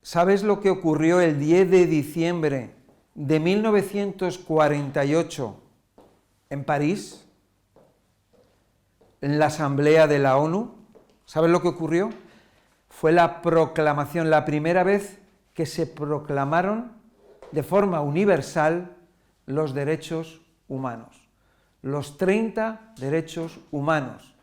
¿Sabes lo que ocurrió el 10 de diciembre de 1948 en París, en la Asamblea de la ONU? ¿Sabes lo que ocurrió? Fue la proclamación, la primera vez que se proclamaron de forma universal los derechos humanos. Los 30 derechos humanos,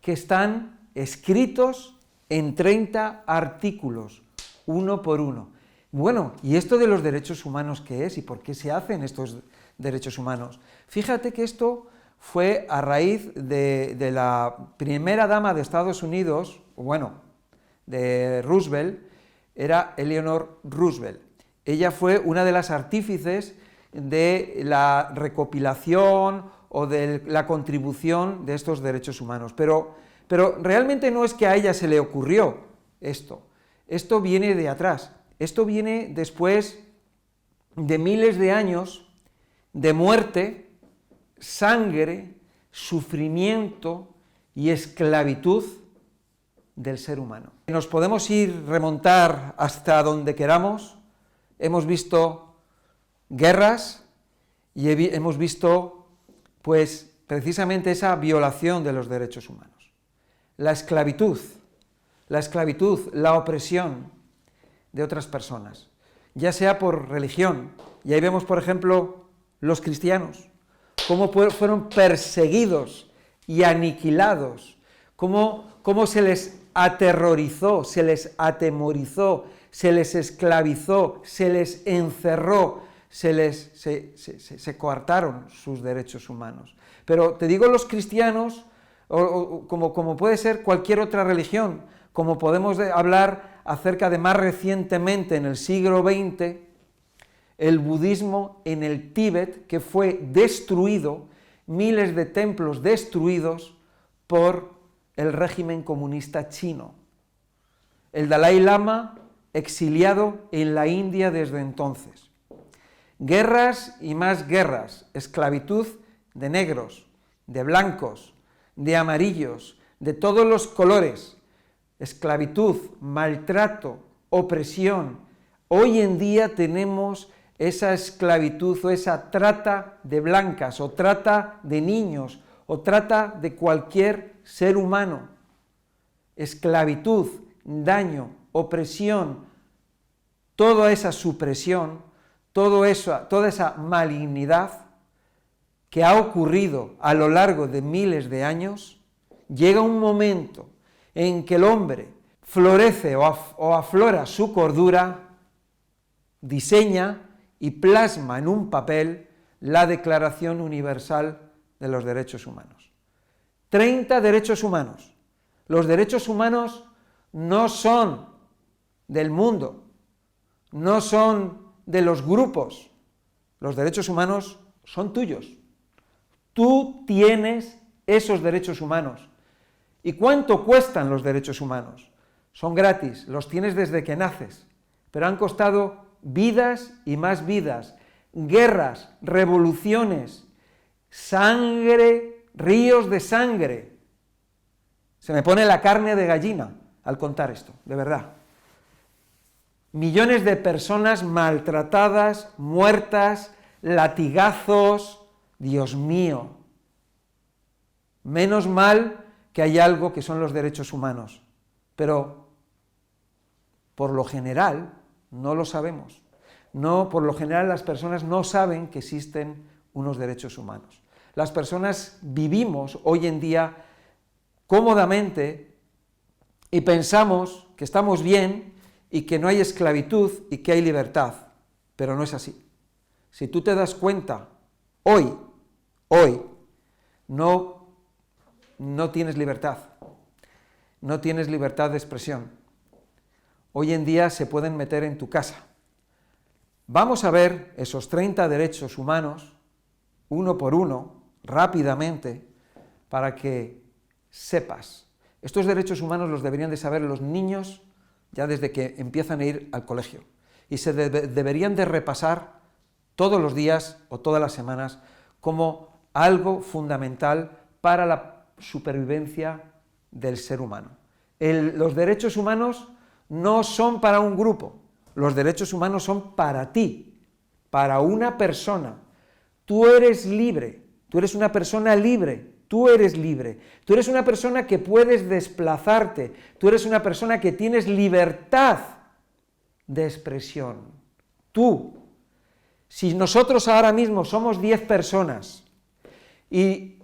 que están escritos en 30 artículos, uno por uno. Bueno, ¿y esto de los derechos humanos qué es? ¿Y por qué se hacen estos derechos humanos? Fíjate que esto fue a raíz de la primera dama de Estados Unidos, de Roosevelt, era Eleanor Roosevelt. Ella fue una de las artífices de la recopilación o de la contribución de estos derechos humanos. Pero realmente no es que a ella se le ocurrió esto. Esto viene de atrás. Esto viene después de miles de años de muerte, sangre, sufrimiento y esclavitud del ser humano. Nos podemos remontar hasta donde queramos. Hemos visto guerras y hemos visto, pues, precisamente esa violación de los derechos humanos. La esclavitud, la opresión de otras personas, ya sea por religión, y ahí vemos, por ejemplo, los cristianos, cómo fueron perseguidos y aniquilados, cómo se les aterrorizó, se les atemorizó, se les esclavizó, se les encerró, se coartaron sus derechos humanos. Pero te digo los cristianos, como puede ser cualquier otra religión, como podemos hablar acerca de más recientemente, en el siglo XX, el budismo en el Tíbet, que fue destruido, miles de templos destruidos por el régimen comunista chino. El Dalai Lama exiliado en la India desde entonces. Guerras y más guerras, esclavitud de negros, de blancos, de amarillos, de todos los colores, esclavitud, maltrato, opresión. Hoy en día tenemos esa esclavitud o esa trata de blancas o trata de niños o trata de cualquier ser humano. Esclavitud, daño, opresión, toda esa supresión, toda esa malignidad que ha ocurrido a lo largo de miles de años, llega un momento en que el hombre florece o aflora su cordura, diseña y plasma en un papel la Declaración Universal de los Derechos Humanos. 30 derechos humanos. Los derechos humanos no son del mundo, no son de los grupos. Los derechos humanos son tuyos. Tú tienes esos derechos humanos. ¿Y cuánto cuestan los derechos humanos? Son gratis, los tienes desde que naces, pero han costado vidas y más vidas, guerras, revoluciones, sangre, ríos de sangre. Se me pone la carne de gallina al contar esto, de verdad. Millones de personas maltratadas, muertas, latigazos. Dios mío. Menos mal que hay algo que son los derechos humanos, pero por lo general no lo sabemos. No, por lo general las personas no saben que existen unos derechos humanos. Las personas vivimos hoy en día cómodamente y pensamos que estamos bien y que no hay esclavitud y que hay libertad, pero no es así. Si tú te das cuenta, hoy, no tienes libertad, no tienes libertad de expresión. Hoy en día se pueden meter en tu casa. Vamos a ver esos 30 derechos humanos, uno por uno, rápidamente, para que sepas. Estos derechos humanos los deberían de saber los niños ya desde que empiezan a ir al colegio. Y se deberían de repasar todos los días o todas las semanas como algo fundamental para la supervivencia del ser humano. Los derechos humanos no son para un grupo, los derechos humanos son para ti, para una persona. Tú eres libre, tú eres una persona libre, tú eres libre, tú eres una persona que puedes desplazarte, tú eres una persona que tienes libertad de expresión. Tú, si nosotros ahora mismo somos 10 personas y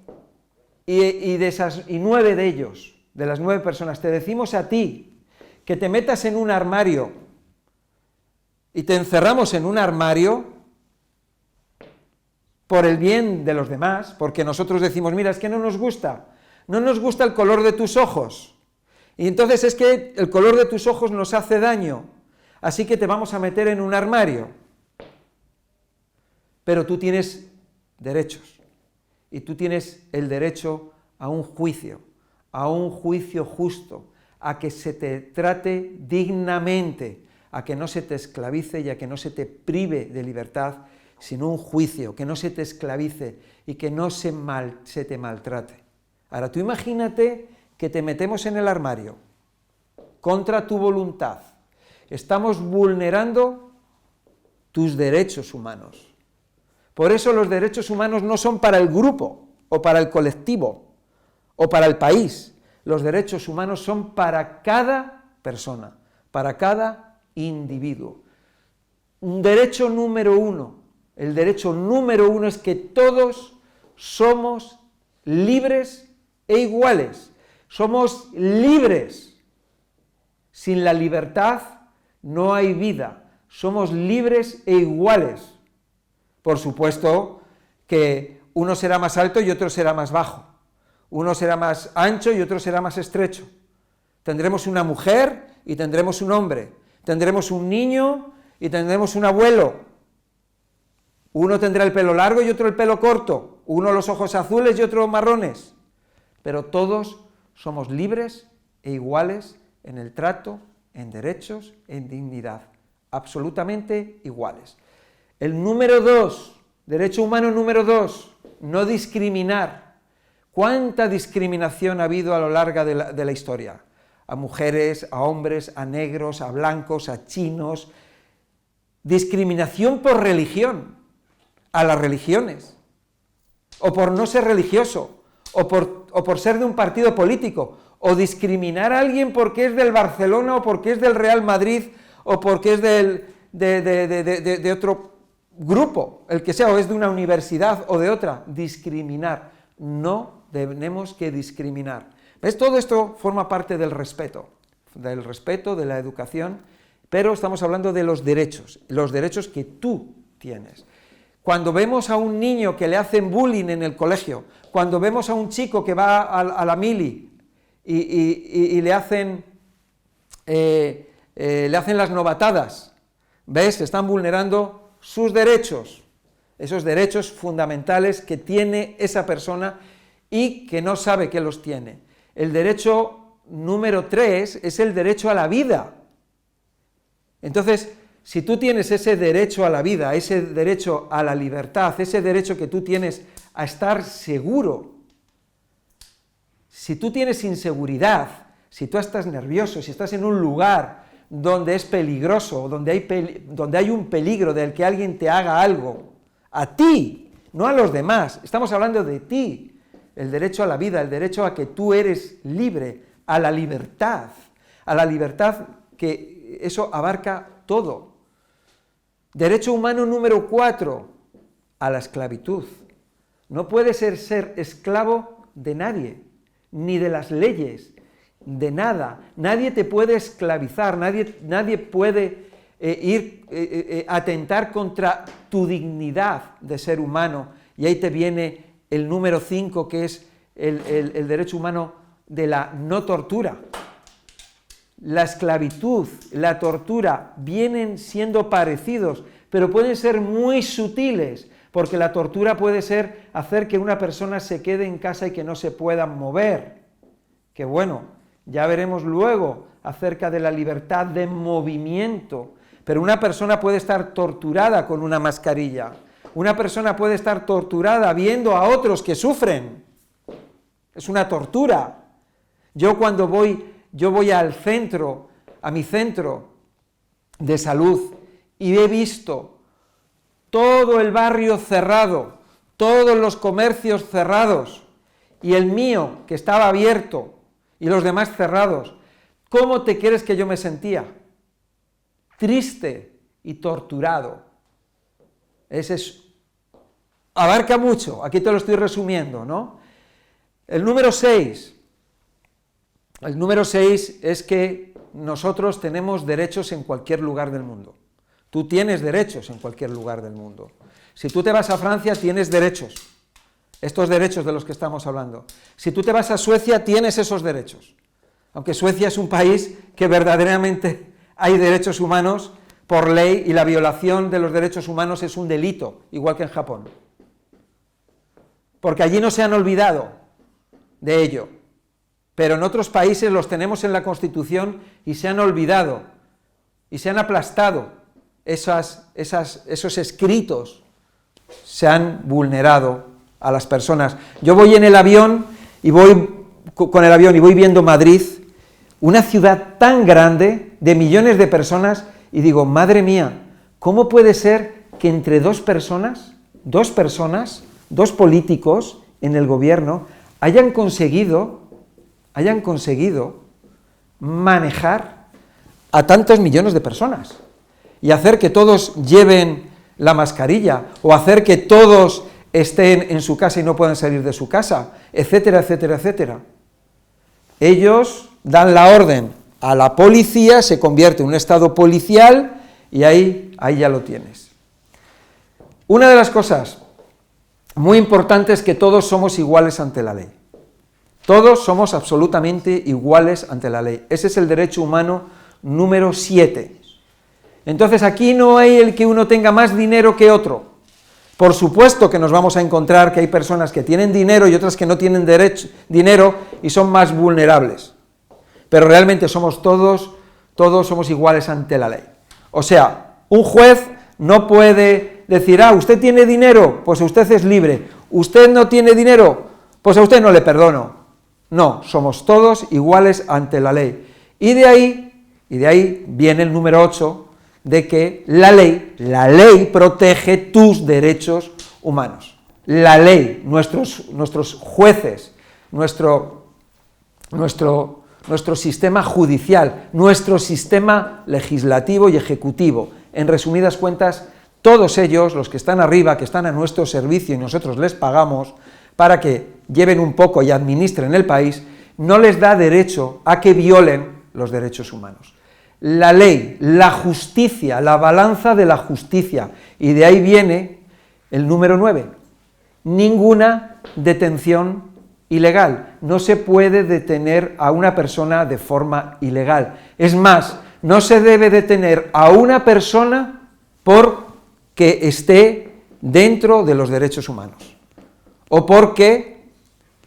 9 de ellos, de las 9 personas, te decimos a ti que te metas en un armario y te encerramos en un armario por el bien de los demás, porque nosotros decimos, mira, es que no nos gusta el color de tus ojos, y entonces es que el color de tus ojos nos hace daño, así que te vamos a meter en un armario. Pero tú tienes derechos, y tú tienes el derecho a un juicio justo, a que se te trate dignamente, a que no se te esclavice y a que no se te prive de libertad, sino un juicio, que no se te esclavice y que no se te maltrate. Ahora tú imagínate que te metemos en el armario contra tu voluntad. Estamos vulnerando tus derechos humanos. Por eso los derechos humanos no son para el grupo, o para el colectivo, o para el país. Los derechos humanos son para cada persona, para cada individuo. Un derecho número uno, el derecho número uno es que todos somos libres e iguales. Somos libres. Sin la libertad no hay vida. Somos libres e iguales. Por supuesto que uno será más alto y otro será más bajo. Uno será más ancho y otro será más estrecho. Tendremos una mujer y tendremos un hombre. Tendremos un niño y tendremos un abuelo. Uno tendrá el pelo largo y otro el pelo corto. Uno los ojos azules y otro marrones. Pero todos somos libres e iguales en el trato, en derechos, en dignidad. Absolutamente iguales. El número 2, derecho humano número 2, no discriminar. ¿Cuánta discriminación ha habido a lo largo de la historia? A mujeres, a hombres, a negros, a blancos, a chinos. Discriminación por religión, a las religiones, o por no ser religioso, o por ser de un partido político, o discriminar a alguien porque es del Barcelona, o porque es del Real Madrid, o porque es de otro grupo, el que sea, o es de una universidad o de otra. Discriminar. No tenemos que discriminar. ¿Ves? Todo esto forma parte del respeto, de la educación, pero estamos hablando de los derechos que tú tienes. Cuando vemos a un niño que le hacen bullying en el colegio, cuando vemos a un chico que va a la mili y le hacen las novatadas, ¿ves? Están vulnerando sus derechos, esos derechos fundamentales que tiene esa persona y que no sabe que los tiene. El derecho número 3 es el derecho a la vida. Entonces, si tú tienes ese derecho a la vida, ese derecho a la libertad, ese derecho que tú tienes a estar seguro, si tú tienes inseguridad, si tú estás nervioso, si estás en un lugar donde es peligroso, donde hay un peligro del que alguien te haga algo, a ti, no a los demás, estamos hablando de ti, el derecho a la vida, el derecho a que tú eres libre, a la libertad que eso abarca todo. Derecho humano número 4, a la esclavitud. No puedes ser esclavo de nadie, ni de las leyes, de nada. Nadie te puede esclavizar, nadie puede atentar contra tu dignidad de ser humano. Y ahí te viene el número 5, que es el derecho humano de la no tortura. La esclavitud, la tortura, vienen siendo parecidos, pero pueden ser muy sutiles, porque la tortura puede ser hacer que una persona se quede en casa y que no se pueda mover. Que bueno, ya veremos luego acerca de la libertad de movimiento, pero una persona puede estar torturada con una mascarilla, una persona puede estar torturada viendo a otros que sufren. Es una tortura. Yo cuando voy al centro, a mi centro, de salud y he visto todo el barrio cerrado, todos los comercios cerrados y el mío que estaba abierto y los demás cerrados, ¿cómo te crees que yo me sentía? Triste y torturado. Ese abarca mucho, aquí te lo estoy resumiendo, ¿no? El número 6 es que nosotros tenemos derechos en cualquier lugar del mundo. Tú tienes derechos en cualquier lugar del mundo. Si tú te vas a Francia, tienes derechos, estos derechos de los que estamos hablando. Si tú te vas a Suecia, tienes esos derechos. Aunque Suecia es un país que verdaderamente hay derechos humanos por ley y la violación de los derechos humanos es un delito, igual que en Japón. Porque allí no se han olvidado de ello. Pero en otros países los tenemos en la Constitución y se han olvidado y se han aplastado esos escritos, se han vulnerado a las personas. Yo voy en el avión y voy viendo Madrid, una ciudad tan grande de millones de personas, y digo, madre mía, ¿cómo puede ser que entre dos políticos en el gobierno hayan conseguido manejar a tantos millones de personas y hacer que todos lleven la mascarilla o hacer que todos estén en su casa y no puedan salir de su casa, etcétera, etcétera, etcétera? Ellos dan la orden a la policía, se convierte en un estado policial y ahí ya lo tienes. Una de las cosas muy importantes es que todos somos iguales ante la ley. Todos somos absolutamente iguales ante la ley. Ese es el derecho humano número 7. Entonces aquí no hay el que uno tenga más dinero que otro. Por supuesto que nos vamos a encontrar que hay personas que tienen dinero y otras que no tienen dinero y son más vulnerables. Pero realmente todos somos iguales ante la ley. O sea, un juez no puede decir, usted tiene dinero, pues usted es libre. Usted no tiene dinero, pues a usted no le perdono. No, somos todos iguales ante la ley. Y de ahí viene el número 8, de que la ley protege tus derechos humanos. La ley, nuestros jueces, nuestro sistema judicial, nuestro sistema legislativo y ejecutivo. En resumidas cuentas, todos ellos, los que están arriba, que están a nuestro servicio y nosotros les pagamos para que lleven un poco y administren el país, no les da derecho a que violen los derechos humanos. La ley, la justicia, la balanza de la justicia, y de ahí viene el número 9. Ninguna detención ilegal. No se puede detener a una persona de forma ilegal. Es más, no se debe detener a una persona porque esté dentro de los derechos humanos. O porque,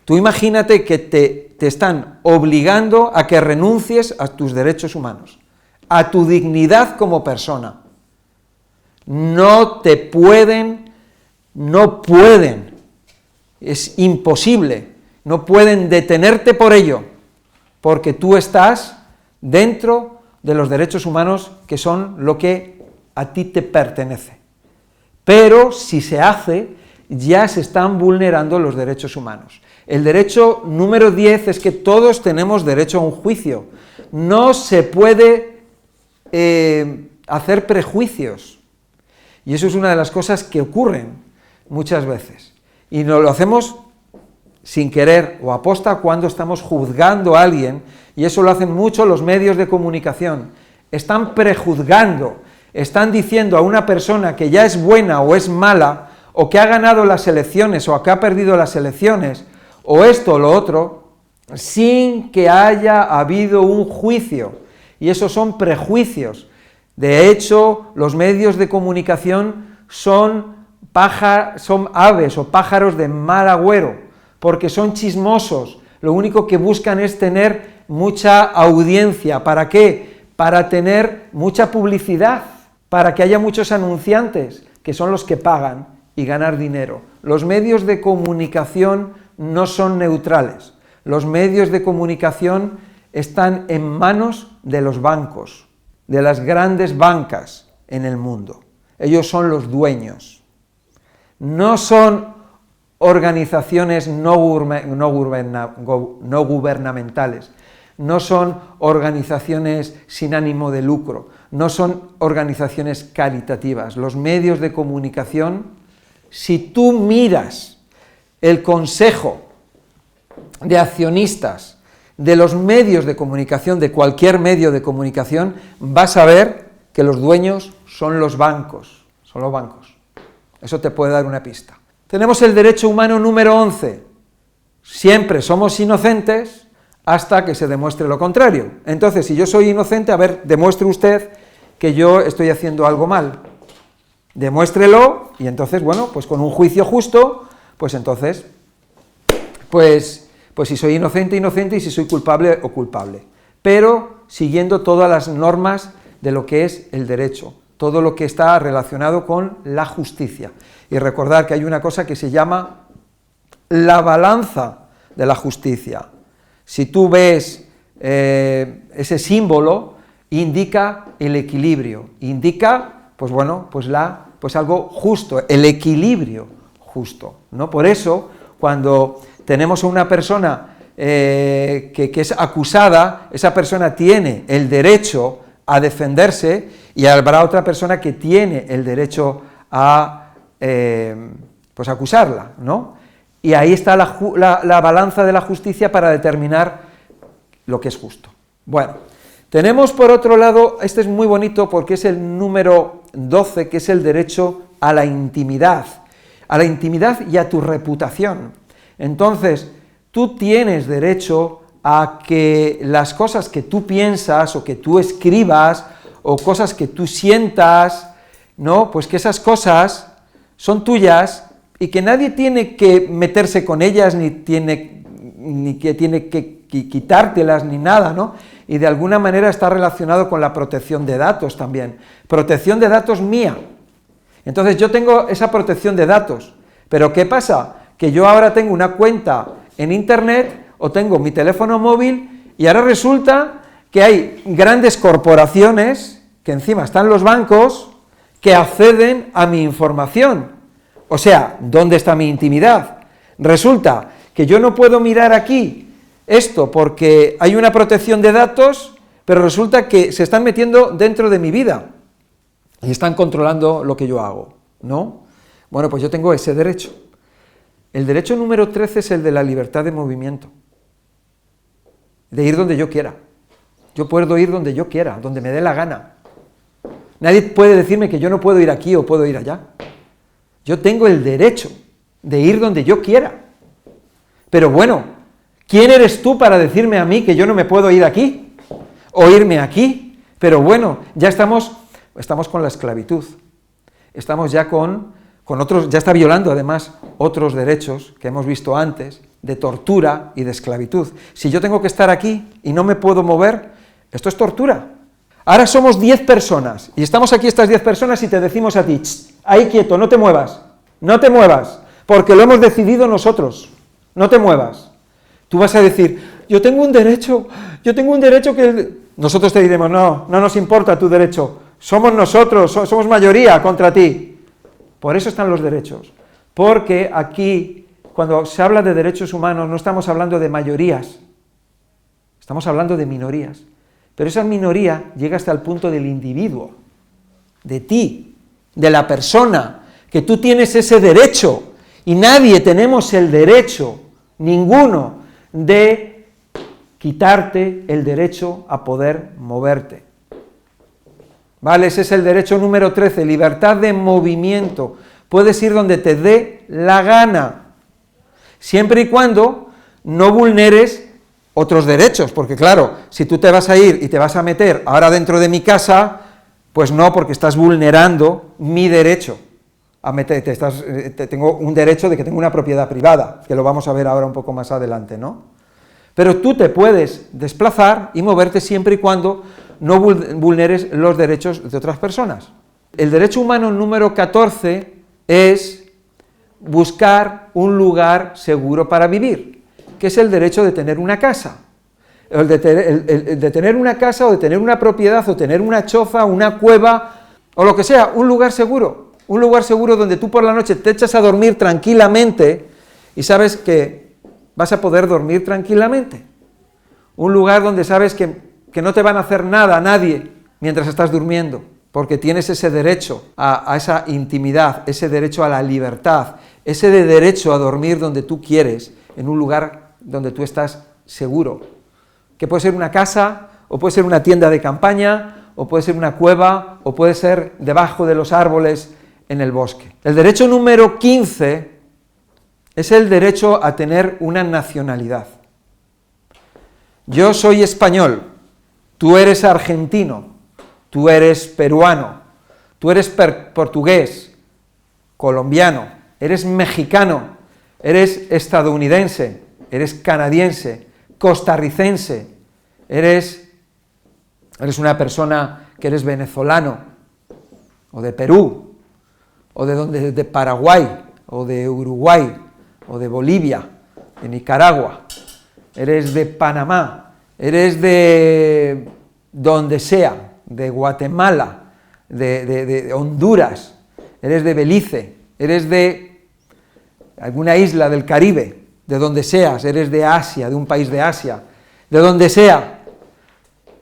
tú imagínate que te están obligando a que renuncies a tus derechos humanos, a tu dignidad como persona. No pueden, es imposible, no pueden detenerte por ello, porque tú estás dentro de los derechos humanos que son lo que a ti te pertenece. Pero si se hace, ya se están vulnerando los derechos humanos. El derecho número 10 es que todos tenemos derecho a un juicio. No se puede hacer prejuicios. Y eso es una de las cosas que ocurren muchas veces. Y no lo hacemos sin querer o aposta cuando estamos juzgando a alguien, y eso lo hacen mucho los medios de comunicación. Están prejuzgando, están diciendo a una persona que ya es buena o es mala, o que ha ganado las elecciones o que ha perdido las elecciones, o esto o lo otro, sin que haya habido un juicio. Y esos son prejuicios. De hecho, los medios de comunicación son aves o pájaros de mal agüero, porque son chismosos. Lo único que buscan es tener mucha audiencia. ¿Para qué? Para tener mucha publicidad, para que haya muchos anunciantes, que son los que pagan, y ganar dinero. Los medios de comunicación no son neutrales. Los medios de comunicación están en manos de los bancos, de las grandes bancas en el mundo. Ellos son los dueños. No son organizaciones no gubernamentales, no son organizaciones sin ánimo de lucro, no son organizaciones caritativas. Los medios de comunicación, si tú miras el consejo de accionistas de los medios de comunicación, de cualquier medio de comunicación, vas a ver que los dueños son los bancos, Eso te puede dar una pista. Tenemos el derecho humano número 11. Siempre somos inocentes hasta que se demuestre lo contrario. Entonces, si yo soy inocente, a ver, demuestre usted que yo estoy haciendo algo mal. Demuéstrelo, y entonces, bueno, pues con un juicio justo, pues entonces, pues si soy inocente, inocente, y si soy culpable, o culpable. Pero siguiendo todas las normas de lo que es el derecho, todo lo que está relacionado con la justicia. Y recordar que hay una cosa que se llama la balanza de la justicia. Si tú ves ese símbolo, indica el equilibrio, indica, pues bueno, pues algo justo, el equilibrio justo, ¿no? Por eso, cuando tenemos a una persona que es acusada, esa persona tiene el derecho a defenderse, y habrá otra persona que tiene el derecho a pues acusarla, ¿no? Y ahí está la balanza de la justicia para determinar lo que es justo. Bueno, tenemos por otro lado, este es muy bonito porque es el número 12, que es el derecho a la intimidad y a tu reputación. Entonces, tú tienes derecho a que las cosas que tú piensas o que tú escribas o cosas que tú sientas, ¿no? Pues que esas cosas son tuyas y que nadie tiene que meterse con ellas, ni que tiene que quitártelas, ni nada, ¿no? Y de alguna manera está relacionado con la protección de datos también. Protección de datos mía. Entonces yo tengo esa protección de datos, pero ¿qué pasa? Que yo ahora tengo una cuenta en internet o tengo mi teléfono móvil y ahora resulta que hay grandes corporaciones, que encima están los bancos, que acceden a mi información. O sea, ¿dónde está mi intimidad? Resulta que yo no puedo mirar aquí esto porque hay una protección de datos, pero resulta que se están metiendo dentro de mi vida y están controlando lo que yo hago, ¿no? Bueno, pues yo tengo ese derecho. El derecho número 13 es el de la libertad de movimiento, de ir donde yo quiera. Yo puedo ir donde yo quiera, donde me dé la gana. Nadie puede decirme que yo no puedo ir aquí o puedo ir allá. Yo tengo el derecho de ir donde yo quiera. Pero bueno, ¿quién eres tú para decirme a mí que yo no me puedo ir aquí o irme aquí? Pero bueno, ya estamos con la esclavitud. Estamos ya con otros, ya está violando además otros derechos que hemos visto antes, de tortura y de esclavitud. Si yo tengo que estar aquí y no me puedo mover, esto es tortura. Ahora somos 10 personas, y estamos aquí estas 10 personas y te decimos a ti, ahí quieto, no te muevas, porque lo hemos decidido nosotros, no te muevas. Tú vas a decir, yo tengo un derecho que... Nosotros te diremos, no nos importa tu derecho, somos nosotros, somos mayoría contra ti. Por eso están los derechos, porque aquí, cuando se habla de derechos humanos, no estamos hablando de mayorías, estamos hablando de minorías. Pero esa minoría llega hasta el punto del individuo, de ti, de la persona, que tú tienes ese derecho, y nadie tenemos el derecho, ninguno, de quitarte el derecho a poder moverte. ¿Vale? Ese es el derecho número 13, libertad de movimiento. Puedes ir donde te dé la gana, siempre y cuando no vulneres otros derechos, porque claro, si tú te vas a ir y te vas a meter ahora dentro de mi casa, pues no, porque estás vulnerando mi derecho a meterte, tengo un derecho de que tengo una propiedad privada, que lo vamos a ver ahora un poco más adelante, ¿no? Pero tú te puedes desplazar y moverte siempre y cuando no vulneres los derechos de otras personas. El derecho humano número 14 es buscar un lugar seguro para vivir, que es el derecho de tener una casa. el de tener una casa o de tener una propiedad o tener una choza, una cueva o lo que sea, un lugar seguro donde tú por la noche te echas a dormir tranquilamente y sabes que vas a poder dormir tranquilamente. Un lugar donde sabes que no te van a hacer nada a nadie mientras estás durmiendo, porque tienes ese derecho a esa intimidad, ese derecho a la libertad, ese derecho a dormir donde tú quieres, en un lugar donde tú estás seguro, que puede ser una casa, o puede ser una tienda de campaña, o puede ser una cueva, o puede ser debajo de los árboles en el bosque. El derecho número 15 es el derecho a tener una nacionalidad. Yo soy español, tú eres argentino, tú eres peruano, tú eres portugués, colombiano, eres mexicano, eres estadounidense, eres canadiense, costarricense, eres una persona que eres venezolano, o de Perú, o de Paraguay, o de Uruguay, o de Bolivia, de Nicaragua, eres de Panamá, eres de donde sea, de Guatemala, de Honduras, eres de Belice, eres de alguna isla del Caribe, de donde seas, eres de Asia, de un país de Asia, de donde sea,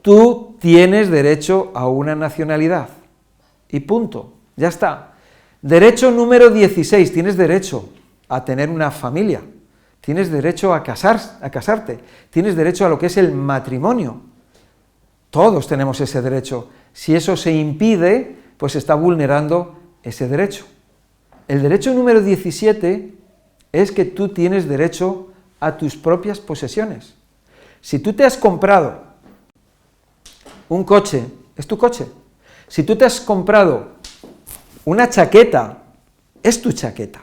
tú tienes derecho a una nacionalidad. Y punto, ya está. Derecho número 16, tienes derecho a tener una familia, tienes derecho a casarte, tienes derecho a lo que es el matrimonio. Todos tenemos ese derecho. Si eso se impide, pues se está vulnerando ese derecho. El derecho número 17 es que tú tienes derecho a tus propias posesiones. Si tú te has comprado un coche, es tu coche. Si tú te has comprado una chaqueta, es tu chaqueta.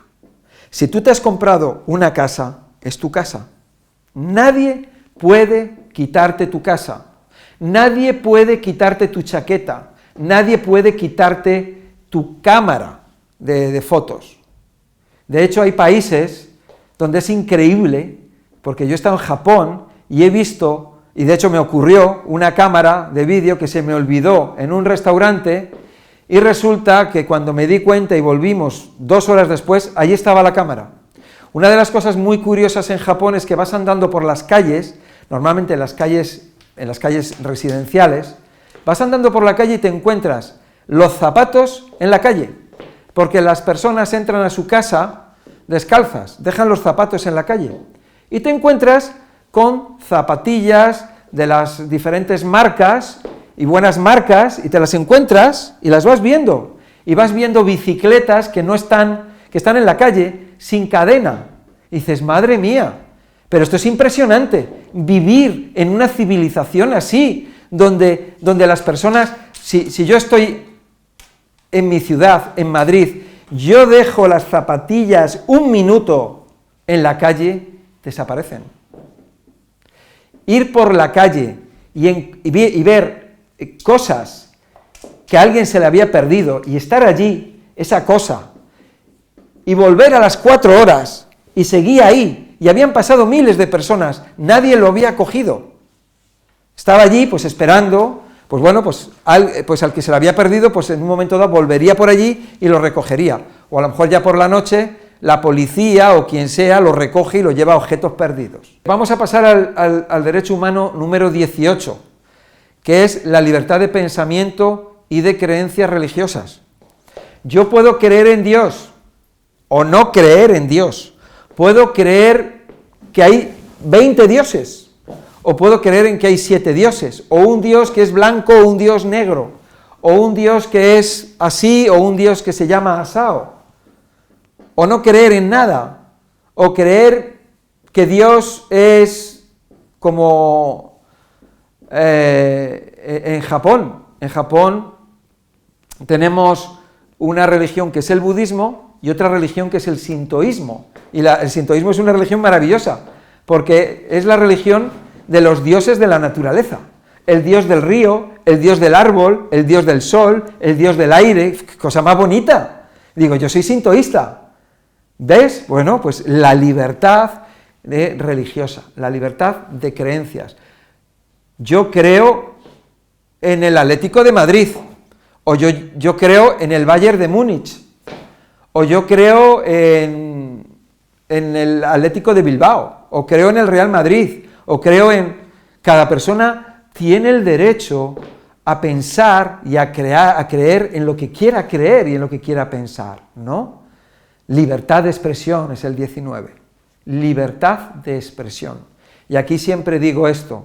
Si tú te has comprado una casa, es tu casa. Nadie puede quitarte tu casa. Nadie puede quitarte tu chaqueta. Nadie puede quitarte tu cámara de fotos. De hecho, hay países donde es increíble, porque yo he estado en Japón y he visto, y de hecho me ocurrió, una cámara de vídeo que se me olvidó en un restaurante, y resulta que cuando me di cuenta y volvimos 2 horas después, allí estaba la cámara. Una de las cosas muy curiosas en Japón es que vas andando por las calles, normalmente en las calles residenciales, vas andando por la calle y te encuentras los zapatos en la calle, porque las personas entran a su casa descalzas, dejan los zapatos en la calle, y te encuentras con zapatillas de las diferentes marcas, y buenas marcas, y te las encuentras, y las vas viendo, y vas viendo bicicletas que están en la calle, sin cadena, y dices, madre mía, pero esto es impresionante, vivir en una civilización así, donde las personas, si yo estoy en mi ciudad, en Madrid, yo dejo las zapatillas 1 minuto en la calle, desaparecen. Ir por la calle y ver cosas que a alguien se le había perdido y estar allí, esa cosa, y volver a las 4 horas y seguía ahí, y habían pasado miles de personas, nadie lo había cogido. Estaba allí, pues esperando, pues bueno, pues al que se lo había perdido, pues en un momento dado volvería por allí y lo recogería. O a lo mejor ya por la noche la policía o quien sea lo recoge y lo lleva a objetos perdidos. Vamos a pasar al derecho humano número 18, que es la libertad de pensamiento y de creencias religiosas. Yo puedo creer en Dios o no creer en Dios. Puedo creer que hay 20 dioses, o puedo creer en que hay 7 dioses, o un Dios que es blanco o un Dios negro, o un Dios que es así o un Dios que se llama asao, o no creer en nada, o creer que Dios es como en Japón. En Japón tenemos una religión que es el budismo y otra religión que es el sintoísmo. Y el sintoísmo es una religión maravillosa, porque es la religión de los dioses de la naturaleza. El dios del río, el dios del árbol, el dios del sol, el dios del aire, cosa más bonita. Digo, yo soy sintoísta. ¿Ves? Bueno, pues la libertad religiosa, la libertad de creencias. yo creo en el Atlético de Madrid, o yo creo en el Bayern de Múnich, o yo creo en el Atlético de Bilbao, o creo en el Real Madrid, o creo en... Cada persona tiene el derecho a pensar y a creer en lo que quiera creer y en lo que quiera pensar, ¿no? Libertad de expresión es el 19. Libertad de expresión. Y aquí siempre digo esto,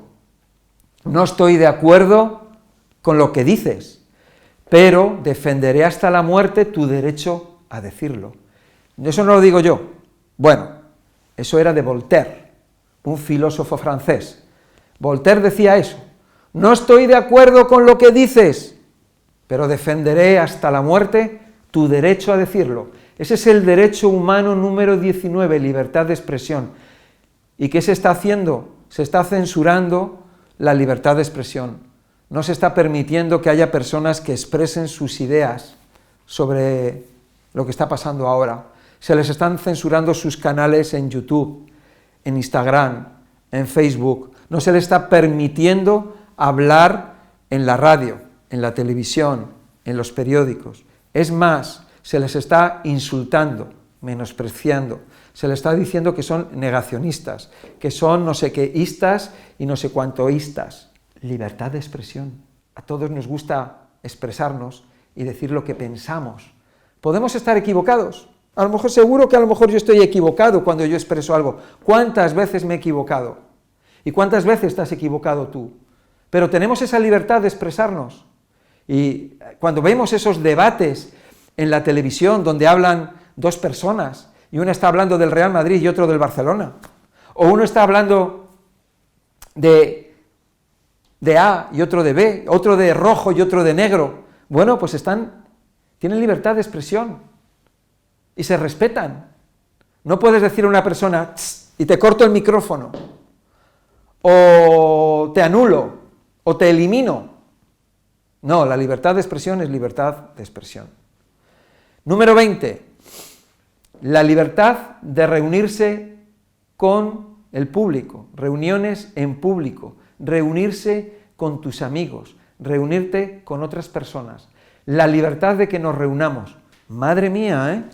no estoy de acuerdo con lo que dices, pero defenderé hasta la muerte tu derecho a decirlo. Eso no lo digo yo. Bueno, eso era de Voltaire, un filósofo francés. Voltaire decía eso, no estoy de acuerdo con lo que dices, pero defenderé hasta la muerte tu derecho a decirlo. Ese es el derecho humano número 19, libertad de expresión. ¿Y qué se está haciendo? Se está censurando la libertad de expresión. No se está permitiendo que haya personas que expresen sus ideas sobre lo que está pasando ahora. Se les están censurando sus canales en YouTube, en Instagram, en Facebook. No se les está permitiendo hablar en la radio, en la televisión, en los periódicos. Es más, se les está insultando, menospreciando, se les está diciendo que son negacionistas, que son no sé quéistas y no sé cuántoístas. Libertad de expresión. A todos nos gusta expresarnos y decir lo que pensamos. ¿Podemos estar equivocados? A lo mejor, seguro que a lo mejor yo estoy equivocado cuando yo expreso algo. ¿Cuántas veces me he equivocado? ¿Y cuántas veces estás equivocado tú? Pero tenemos esa libertad de expresarnos. Y cuando vemos esos debates en la televisión donde hablan dos personas, y una está hablando del Real Madrid y otro del Barcelona, o uno está hablando de A y otro de B, otro de rojo y otro de negro, bueno, pues tienen libertad de expresión y se respetan. No puedes decir a una persona, y te corto el micrófono, o te anulo, o te elimino. No, la libertad de expresión es libertad de expresión. Número 20, la libertad de reunirse con el público, reuniones en público, reunirse con tus amigos, reunirte con otras personas. La libertad de que nos reunamos. Madre mía,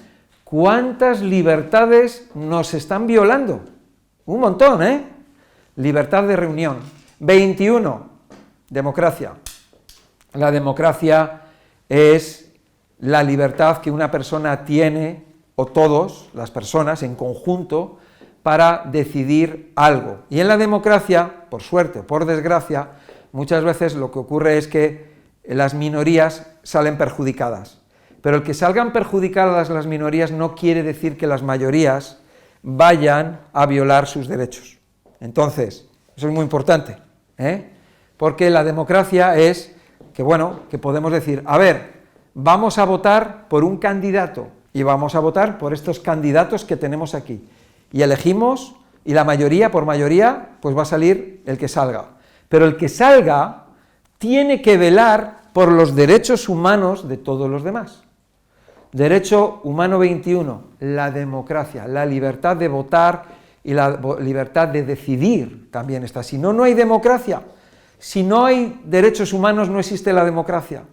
¿cuántas libertades nos están violando? Un montón, Libertad de reunión. 21, democracia. La democracia es la libertad que una persona tiene, o todos, las personas en conjunto, para decidir algo. Y en la democracia, por suerte o por desgracia, muchas veces lo que ocurre es que las minorías salen perjudicadas. Pero el que salgan perjudicadas las minorías no quiere decir que las mayorías vayan a violar sus derechos. Entonces, eso es muy importante, porque la democracia es que, que podemos decir, a ver, vamos a votar por un candidato y vamos a votar por estos candidatos que tenemos aquí. Y elegimos, y la mayoría, por mayoría, pues va a salir el que salga. Pero el que salga tiene que velar por los derechos humanos de todos los demás. Derecho humano 21, la democracia, la libertad de votar y la libertad de decidir también está. Si no, no hay democracia. Si no hay derechos humanos, no existe la democracia.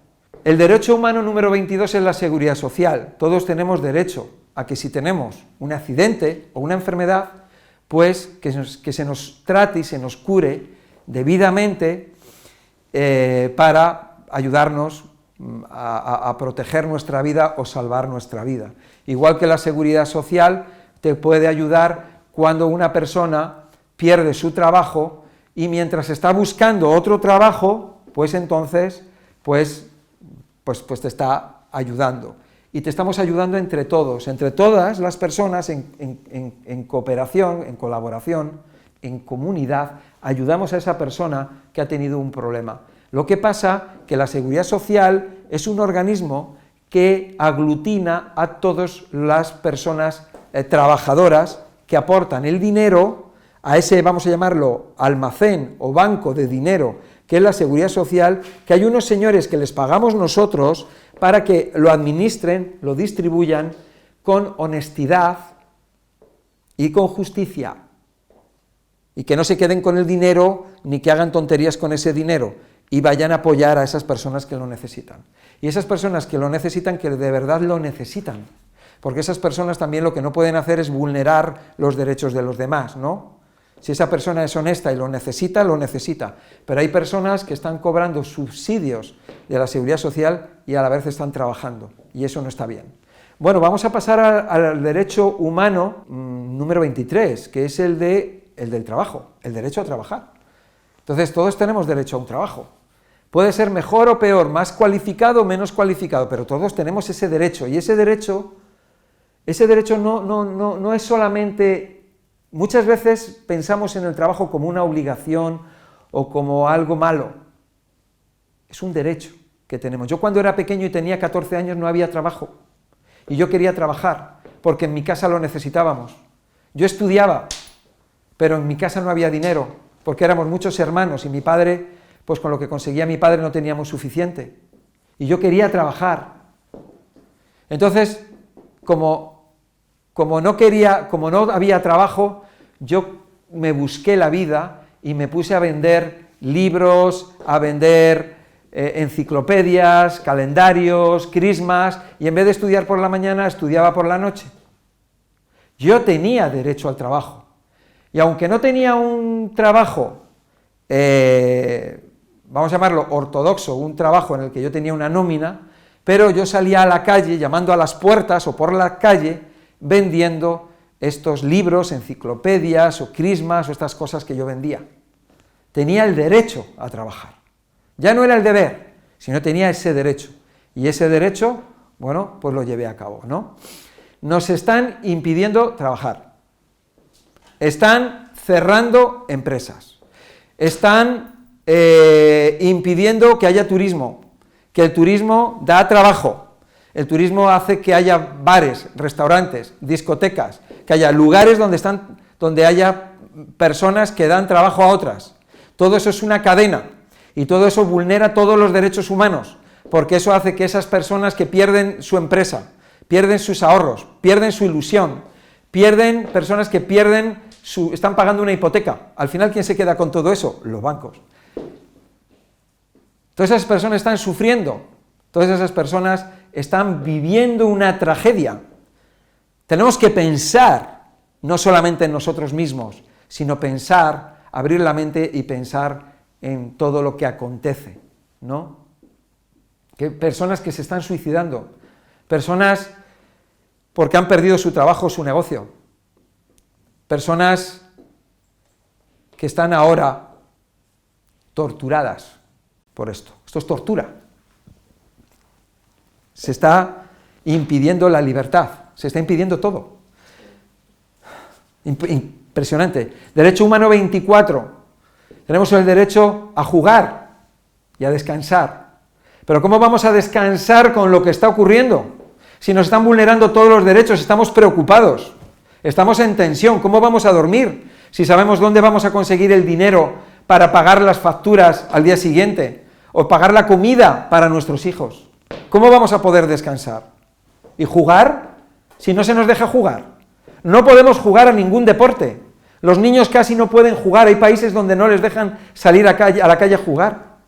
El derecho humano número 22 es la seguridad social. Todos tenemos derecho a que si tenemos un accidente o una enfermedad, pues que se nos trate y se nos cure debidamente para ayudarnos a proteger nuestra vida o salvar nuestra vida. Igual que la seguridad social te puede ayudar cuando una persona pierde su trabajo y mientras está buscando otro trabajo, pues entonces, pues te está ayudando. Y te estamos ayudando entre todos, entre todas las personas en cooperación, en colaboración, en comunidad, ayudamos a esa persona que ha tenido un problema. Lo que pasa que la seguridad social es un organismo que aglutina a todas las personas trabajadoras que aportan el dinero a ese, vamos a llamarlo, almacén o banco de dinero, que es la seguridad social, que hay unos señores que les pagamos nosotros para que lo administren, lo distribuyan con honestidad y con justicia. y que no se queden con el dinero ni que hagan tonterías con ese dinero y vayan a apoyar a esas personas que lo necesitan. Y esas personas que lo necesitan, que de verdad lo necesitan, porque esas personas también lo que no pueden hacer es vulnerar los derechos de los demás, ¿no? Si esa persona es honesta y lo necesita, pero hay personas que están cobrando subsidios de la Seguridad Social y a la vez están trabajando, y eso no está bien. Bueno, vamos a pasar al derecho humano número 23, que es el del trabajo, el derecho a trabajar. Entonces, todos tenemos derecho a un trabajo. Puede ser mejor o peor, más cualificado o menos cualificado, pero todos tenemos ese derecho, y ese derecho no es solamente... Muchas veces pensamos en el trabajo como una obligación o como algo malo. Es un derecho que tenemos. Yo cuando era pequeño y tenía 14 años no había trabajo, y yo quería trabajar, porque en mi casa lo necesitábamos. Yo estudiaba, pero en mi casa no había dinero, porque éramos muchos hermanos, y mi padre, pues con lo que conseguía mi padre no teníamos suficiente, y yo quería trabajar. Entonces, como no había trabajo, yo me busqué la vida y me puse a vender libros, a vender enciclopedias, calendarios, crismas, y en vez de estudiar por la mañana, estudiaba por la noche. Yo tenía derecho al trabajo, y aunque no tenía un trabajo, vamos a llamarlo ortodoxo, un trabajo en el que yo tenía una nómina, pero yo salía a la calle, llamando a las puertas o por la calle, vendiendo estos libros, enciclopedias o crismas o estas cosas que yo vendía. Tenía el derecho a trabajar. Ya no era el deber, sino tenía ese derecho. Y ese derecho, bueno, pues lo llevé a cabo, ¿no? Nos están impidiendo trabajar. Están cerrando empresas. Están impidiendo que haya turismo, que el turismo da trabajo. El turismo hace que haya bares, restaurantes, discotecas, que haya lugares donde haya personas que dan trabajo a otras. Todo eso es una cadena, y todo eso vulnera todos los derechos humanos, porque eso hace que esas personas que pierden su empresa, pierden sus ahorros, pierden su ilusión, personas que están pagando una hipoteca. Al final, ¿quién se queda con todo eso? Los bancos. Todas esas personas están sufriendo, todas esas personas están viviendo una tragedia. Tenemos que pensar, no solamente en nosotros mismos, sino pensar, abrir la mente y pensar en todo lo que acontece, ¿no? Que personas que se están suicidando, personas porque han perdido su trabajo, su negocio, personas que están ahora torturadas por esto. Esto es tortura. Se está impidiendo la libertad, se está impidiendo todo. Impresionante. Derecho humano 24. Tenemos el derecho a jugar y a descansar. Pero ¿cómo vamos a descansar con lo que está ocurriendo? Si nos están vulnerando todos los derechos, estamos preocupados, estamos en tensión. ¿Cómo vamos a dormir si sabemos dónde vamos a conseguir el dinero para pagar las facturas al día siguiente o pagar la comida para nuestros hijos? ¿Cómo vamos a poder descansar? ¿Y jugar? Si no se nos deja jugar. No podemos jugar a ningún deporte. Los niños casi no pueden jugar, hay países donde no les dejan salir a la calle a jugar.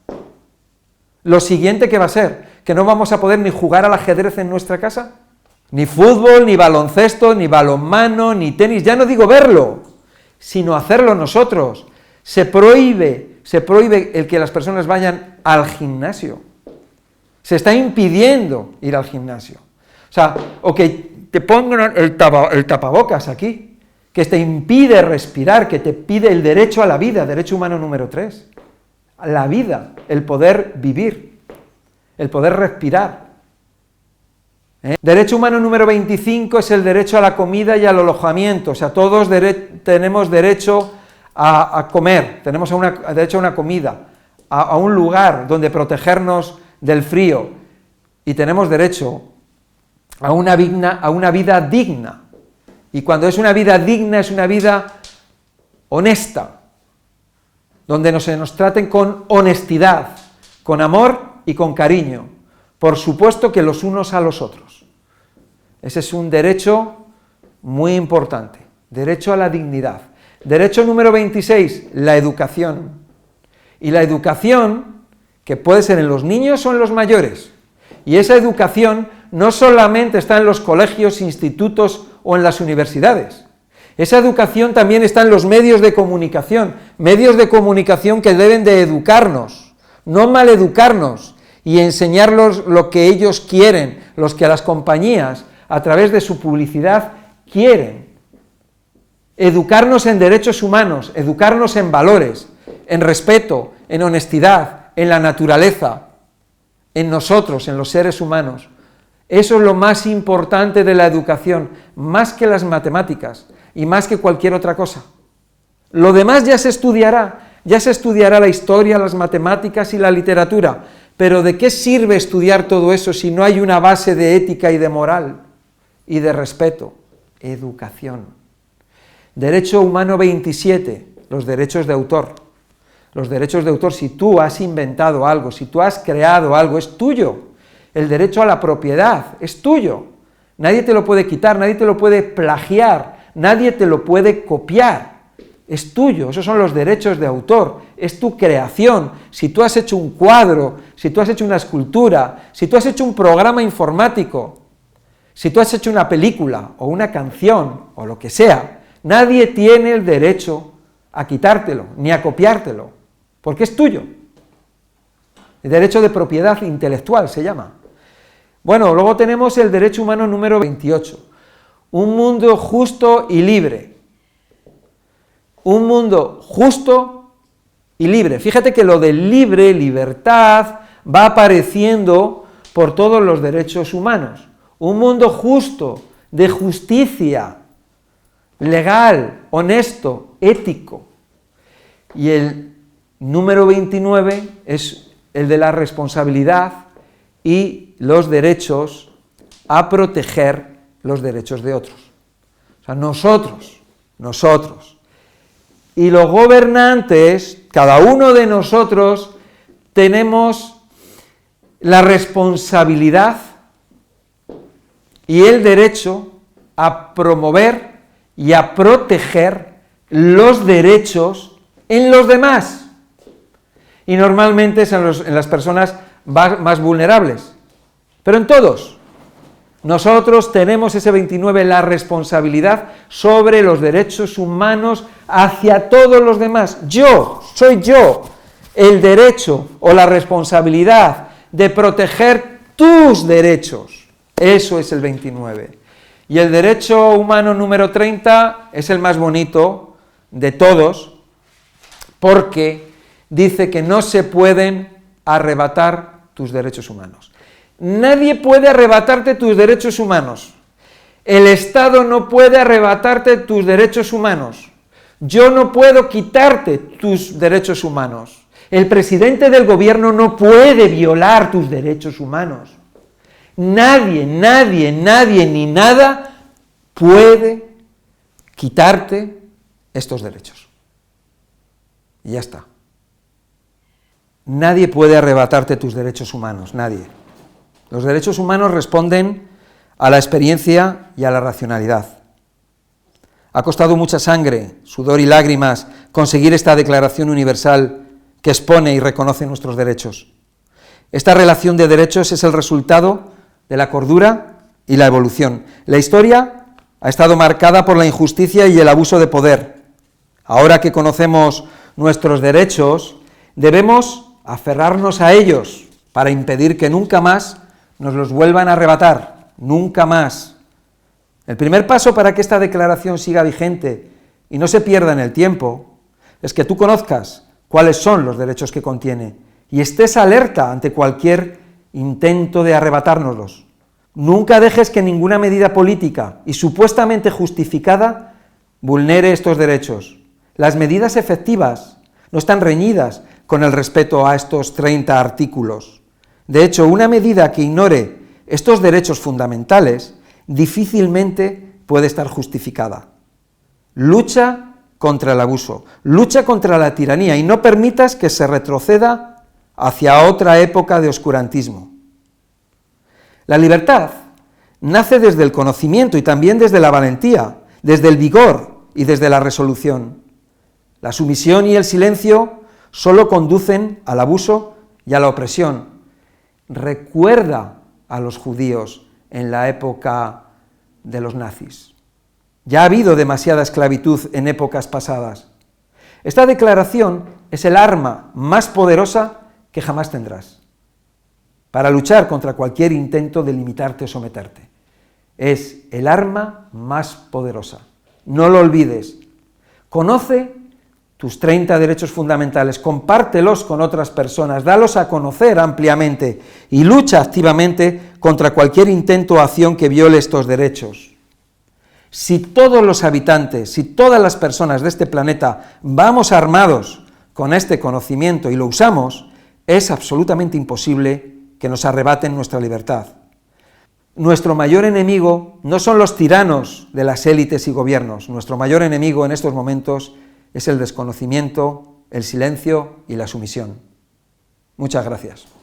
Lo siguiente que va a ser, que no vamos a poder ni jugar al ajedrez en nuestra casa, ni fútbol, ni baloncesto, ni balonmano, ni tenis, ya no digo verlo, sino hacerlo nosotros. Se prohíbe el que las personas vayan al gimnasio. Se está impidiendo ir al gimnasio. O sea, o que te pongan el tapabocas aquí, que te impide respirar, que te pide el derecho a la vida, derecho humano número 3. La vida, el poder vivir, el poder respirar. Derecho humano número 25 es el derecho a la comida y al alojamiento. O sea, todos tenemos derecho a comer, tenemos derecho a una comida, a un lugar donde protegernos del frío, y tenemos derecho a una vida digna. Y cuando es una vida digna, es una vida honesta, donde se nos traten con honestidad, con amor y con cariño, por supuesto que los unos a los otros. Ese es un derecho muy importante, derecho a la dignidad, Derecho número 26, la educación. Y la educación, que puede ser en los niños o en los mayores. Y esa educación no solamente está en los colegios, institutos o en las universidades. Esa educación también está en los medios de comunicación que deben de educarnos, no maleducarnos y enseñarnos lo que ellos quieren, los que las compañías, a través de su publicidad, quieren. Educarnos en derechos humanos, educarnos en valores, en respeto, en honestidad, en la naturaleza, en nosotros, en los seres humanos. Eso es lo más importante de la educación, más que las matemáticas y más que cualquier otra cosa. Lo demás ya se estudiará la historia, las matemáticas y la literatura, pero ¿de qué sirve estudiar todo eso si no hay una base de ética y de moral y de respeto? Educación. Derecho humano 27, los derechos de autor. Los derechos de autor, si tú has inventado algo, si tú has creado algo, es tuyo. El derecho a la propiedad es tuyo. Nadie te lo puede quitar, nadie te lo puede plagiar, nadie te lo puede copiar. Es tuyo, esos son los derechos de autor, es tu creación. Si tú has hecho un cuadro, si tú has hecho una escultura, si tú has hecho un programa informático, si tú has hecho una película o una canción o lo que sea, nadie tiene el derecho a quitártelo, ni a copiártelo, porque es tuyo. El derecho de propiedad intelectual se llama. Bueno, luego tenemos el derecho humano número 28, un mundo justo y libre. Un mundo justo y libre. Fíjate que lo de libre, libertad, va apareciendo por todos los derechos humanos. Un mundo justo, de justicia, legal, honesto, ético. Y el número 29 es el de la responsabilidad y los derechos a proteger los derechos de otros. O sea, nosotros. Y los gobernantes, cada uno de nosotros, tenemos la responsabilidad y el derecho a promover y a proteger los derechos en los demás. Y normalmente es en las personas más vulnerables, pero en todos. Nosotros tenemos ese 29, la responsabilidad sobre los derechos humanos hacia todos los demás. Soy yo, el derecho o la responsabilidad de proteger tus derechos. Eso es el 29. Y el derecho humano número 30 es el más bonito de todos, porque dice que no se pueden arrebatar tus derechos humanos. Nadie puede arrebatarte tus derechos humanos. El Estado no puede arrebatarte tus derechos humanos. Yo no puedo quitarte tus derechos humanos. El presidente del gobierno no puede violar tus derechos humanos. Nadie ni nada puede quitarte estos derechos. Y ya está. Nadie puede arrebatarte tus derechos humanos, nadie. Los derechos humanos responden a la experiencia y a la racionalidad. Ha costado mucha sangre, sudor y lágrimas conseguir esta Declaración Universal que expone y reconoce nuestros derechos. Esta relación de derechos es el resultado de la cordura y la evolución. La historia ha estado marcada por la injusticia y el abuso de poder. Ahora que conocemos nuestros derechos, debemos aferrarnos a ellos para impedir que nunca más nos los vuelvan a arrebatar, nunca más. El primer paso para que esta declaración siga vigente y no se pierda en el tiempo es que tú conozcas cuáles son los derechos que contiene y estés alerta ante cualquier intento de arrebatárnoslos. Nunca dejes que ninguna medida política y supuestamente justificada vulnere estos derechos. Las medidas efectivas no están reñidas con el respeto a estos 30 artículos. De hecho, una medida que ignore estos derechos fundamentales difícilmente puede estar justificada. Lucha contra el abuso, lucha contra la tiranía y no permitas que se retroceda hacia otra época de oscurantismo. La libertad nace desde el conocimiento y también desde la valentía, desde el vigor y desde la resolución. La sumisión y el silencio solo conducen al abuso y a la opresión. Recuerda a los judíos en la época de los nazis. Ya ha habido demasiada esclavitud en épocas pasadas. Esta declaración es el arma más poderosa que jamás tendrás para luchar contra cualquier intento de limitarte o someterte. Es el arma más poderosa. No lo olvides. Conoce tus 30 derechos fundamentales, compártelos con otras personas, dalos a conocer ampliamente y lucha activamente contra cualquier intento o acción que viole estos derechos. Si todos los habitantes, si todas las personas de este planeta vamos armados con este conocimiento y lo usamos, es absolutamente imposible que nos arrebaten nuestra libertad. Nuestro mayor enemigo no son los tiranos de las élites y gobiernos, nuestro mayor enemigo en estos momentos es el desconocimiento, el silencio y la sumisión. Muchas gracias.